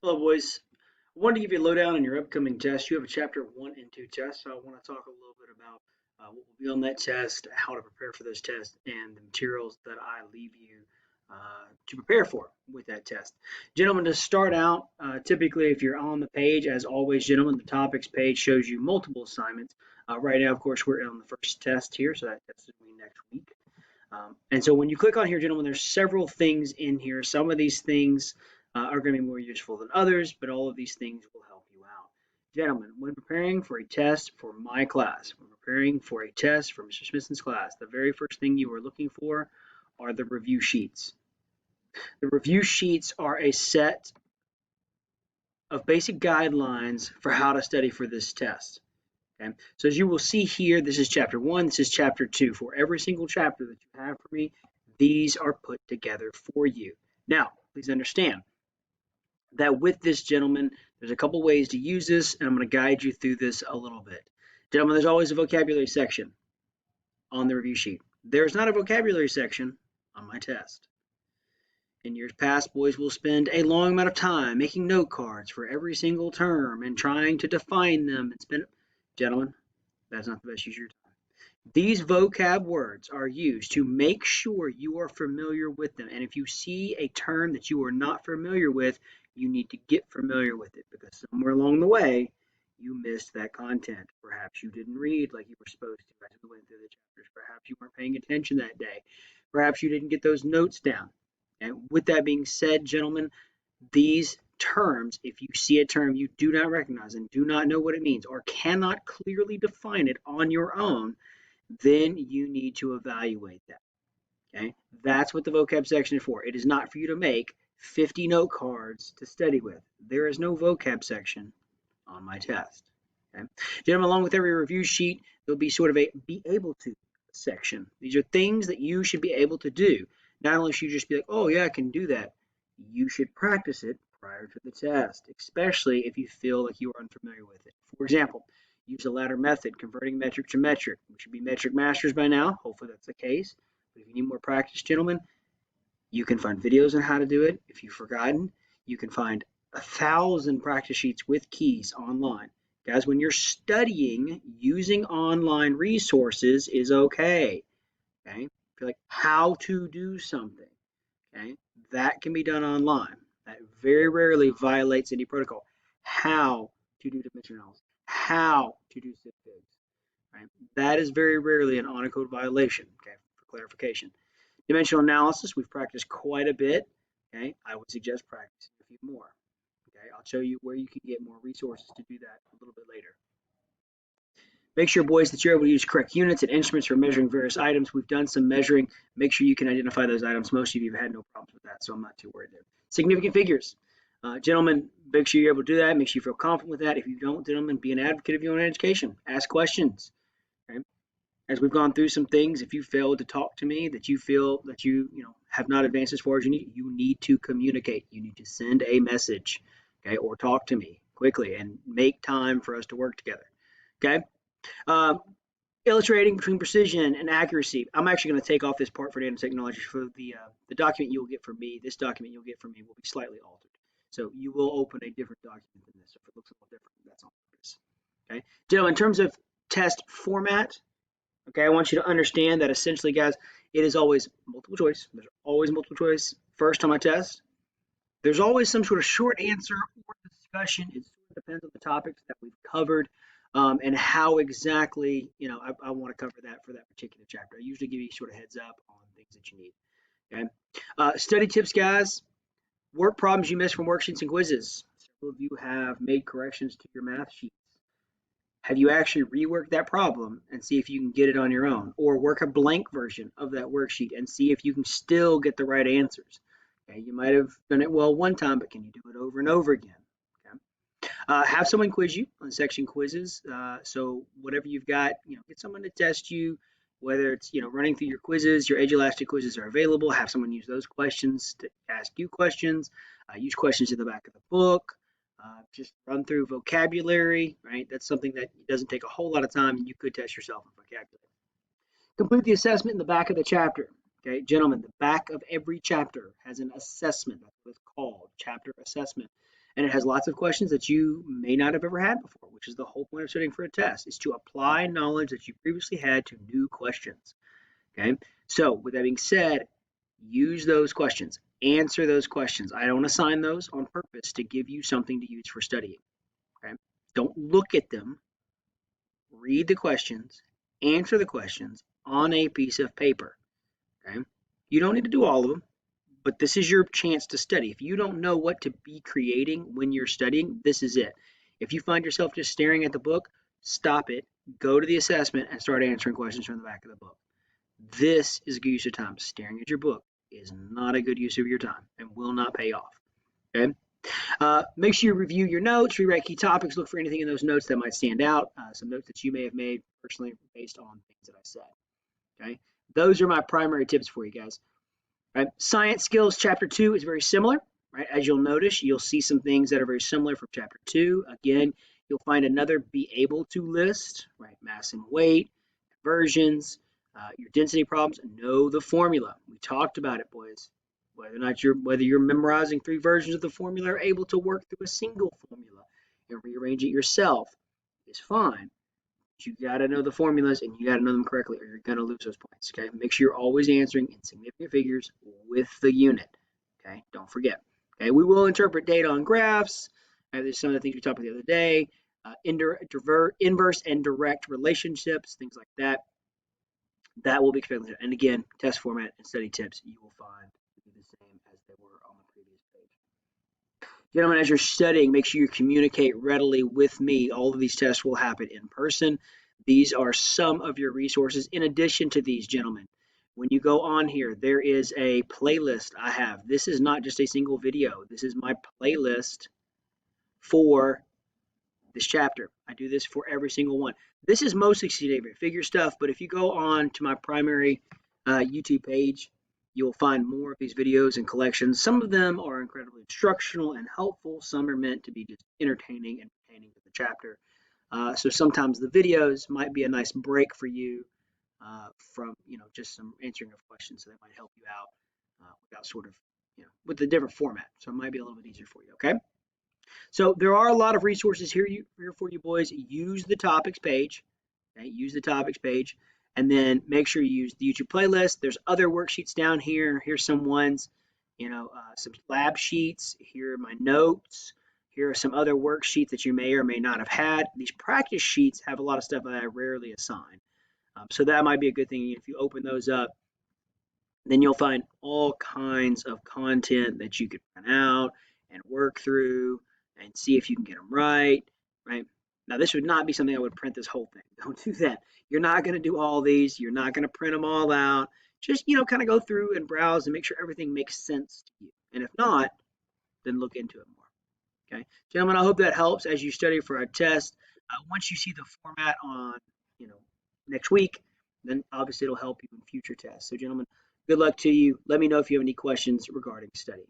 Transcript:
Hello, boys. I wanted to give you a lowdown on your upcoming test. You have a chapter 1 and 2 test, so I want to talk a little bit about what will be on that test, how to prepare for those tests, and the materials that I leave you to prepare for with that test. Gentlemen, to start out, typically if you're on the page, as always, gentlemen, the topics page shows you multiple assignments. Right now, of course, we're on the first test here, so that test is going to be next week. And so when you click on here, gentlemen, there's several things in here. Some of these things are going to be more useful than others, but all of these things will help you out. Gentlemen, when preparing for a test for my class, when preparing for a test for Mr. Smithson's class, the very first thing you are looking for are the review sheets. The review sheets are a set of basic guidelines for how to study for this test. Okay. So as you will see here, this is chapter 1, this is chapter 2. For every single chapter that you have for me, these are put together for you. Now, please understand that with this, gentlemen, there's a couple ways to use this, and I'm going to guide you through this a little bit. Gentlemen, there's always a vocabulary section on the review sheet. There's not a vocabulary section on my test. In years past, boys will spend a long amount of time making note cards for every single term and trying to define them and spend. Gentlemen, that's not the best use of your time. These vocab words are used to make sure you are familiar with them. And if you see a term that you are not familiar with, you need to get familiar with it because somewhere along the way, you missed that content. Perhaps you didn't read like you were supposed to as we went through the chapters. Perhaps you weren't paying attention that day. Perhaps you didn't get those notes down. And with that being said, gentlemen, these terms, if you see a term you do not recognize and do not know what it means or cannot clearly define it on your own, then you need to evaluate that. Okay, that's what the vocab section is for. It is not for you to make 50 note cards to study with. There is no vocab section on my test. Okay, gentlemen, along with every review sheet, there'll be sort of a be able to section. These are things that you should be able to do. Not only should you just be like, oh yeah, I can do that. You should practice it prior to the test, especially if you feel like you are unfamiliar with it. For example, use the ladder method, converting metric to metric. We should be metric masters by now. Hopefully that's the case. But if you need more practice, gentlemen, you can find videos on how to do it. If you've forgotten, you can find 1,000 practice sheets with keys online. Guys, when you're studying, using online resources is okay. Okay? If you're like how to do something, okay, that can be done online. That very rarely violates any protocol. How to do dimension analysis, how to do zip figs, right? That is very rarely an honor code violation, okay, for clarification. Dimensional analysis, we've practiced quite a bit, okay? I would suggest practicing a few more, okay? I'll show you where you can get more resources to do that a little bit later. Make sure, boys, that you're able to use correct units and instruments for measuring various items. We've done some measuring. Make sure you can identify those items. Most of you have had no problems with that, so I'm not too worried there. Significant figures. Gentlemen, make sure you're able to do that. Make sure you feel confident with that. If you don't, gentlemen, be an advocate of your own education. Ask questions. Okay? As we've gone through some things, if you fail to talk to me, that you feel that you have not advanced as far as you need to communicate. You need to send a message, okay, or talk to me quickly and make time for us to work together. Okay? Illustrating between precision and accuracy. I'm actually going to take off this part for nanotechnology for the document you'll get from me. This document you'll get from me will be slightly altered. So you will open a different document than this. If it looks a little different, that's on purpose. Okay, gentlemen, in terms of test format, okay, I want you to understand that essentially, guys, it is always multiple choice. There's always multiple choice first on my test. There's always some sort of short answer or discussion. It sort of depends on the topics that we've covered. And how exactly, I want to cover that for that particular chapter. I usually give you sort of heads up on things that you need. Okay. Study tips, guys. Work problems you missed from worksheets and quizzes. Several of you have made corrections to your math sheets. Have you actually reworked that problem and see if you can get it on your own? Or work a blank version of that worksheet and see if you can still get the right answers. Okay. You might have done it well one time, but can you do it over and over again? Have someone quiz you on section quizzes. So whatever you've got, get someone to test you, whether it's, running through your quizzes, your Elastic quizzes are available. Have someone use those questions to ask you questions. Use questions in the back of the book. Just run through vocabulary, right? That's something that doesn't take a whole lot of time, and you could test yourself on vocabulary. Complete the assessment in the back of the chapter. Okay, gentlemen, the back of every chapter has an assessment. That's what it's called, chapter assessment. And it has lots of questions that you may not have ever had before, which is the whole point of studying for a test, is to apply knowledge that you previously had to new questions. Okay. So with that being said, use those questions, answer those questions. I don't assign those on purpose to give you something to use for studying. Okay. Don't look at them, read the questions, answer the questions on a piece of paper. Okay. You don't need to do all of them, but this is your chance to study. If you don't know what to be creating when you're studying, this is it. If you find yourself just staring at the book, stop it, go to the assessment, and start answering questions from the back of the book. This is a good use of time. Staring at your book is not a good use of your time and will not pay off. Okay. Make sure you review your notes, rewrite key topics, look for anything in those notes that might stand out, some notes that you may have made personally based on things that I said. Okay. Those are my primary tips for you guys. Right? Science skills chapter 2 is very similar. Right? As you'll notice, you'll see some things that are very similar from chapter 2. Again, you'll find another be able to list, right? Mass and weight, conversions, your density problems. Know the formula. We talked about it, boys. Whether you're memorizing 3 versions of the formula or able to work through a single formula and rearrange it yourself is fine. You got to know the formulas and you got to know them correctly or you're going to lose those points. Okay. Make sure you're always answering in significant figures with the unit. Okay. Don't forget. Okay. We will interpret data on graphs. There's some of the things we talked about the other day. Inverse and direct relationships, things like that. That will be expected. And again, test format and study tips you will find to be the same as they were on the previous page. Gentlemen, as you're studying, make sure you communicate readily with me. All of these tests will happen in person. These are some of your resources in addition to these, gentlemen. When you go on here, there is a playlist I have. This is not just a single video. This is my playlist for this chapter. I do this for every single one. This is mostly significant figure stuff, but if you go on to my primary YouTube page, you'll find more of these videos and collections. Some of them are incredibly instructional and helpful. Some are meant to be just entertaining and pertaining to the chapter. So sometimes the videos might be a nice break for you from, just some answering of questions. So they might help you out without sort of, with the different format. So it might be a little bit easier for you. Okay. So there are a lot of resources here for you boys. Use the topics page. Okay, use the topics page, and then make sure you use the YouTube playlist. There's other worksheets down here. Here's some ones, some lab sheets. Here are my notes. Here are some other worksheets that you may or may not have had. These practice sheets have a lot of stuff that I rarely assign. So that might be a good thing if you open those up. Then you'll find all kinds of content that you could print out and work through and see if you can get them right. Now, this would not be something I would print this whole thing. Don't do that. You're not going to do all these. You're not going to print them all out. Just, kind of go through and browse and make sure everything makes sense to you. And if not, then look into it more. Okay, gentlemen, I hope that helps as you study for our test. Once you see the format on, next week, then obviously it'll help you in future tests. So, gentlemen, good luck to you. Let me know if you have any questions regarding studying.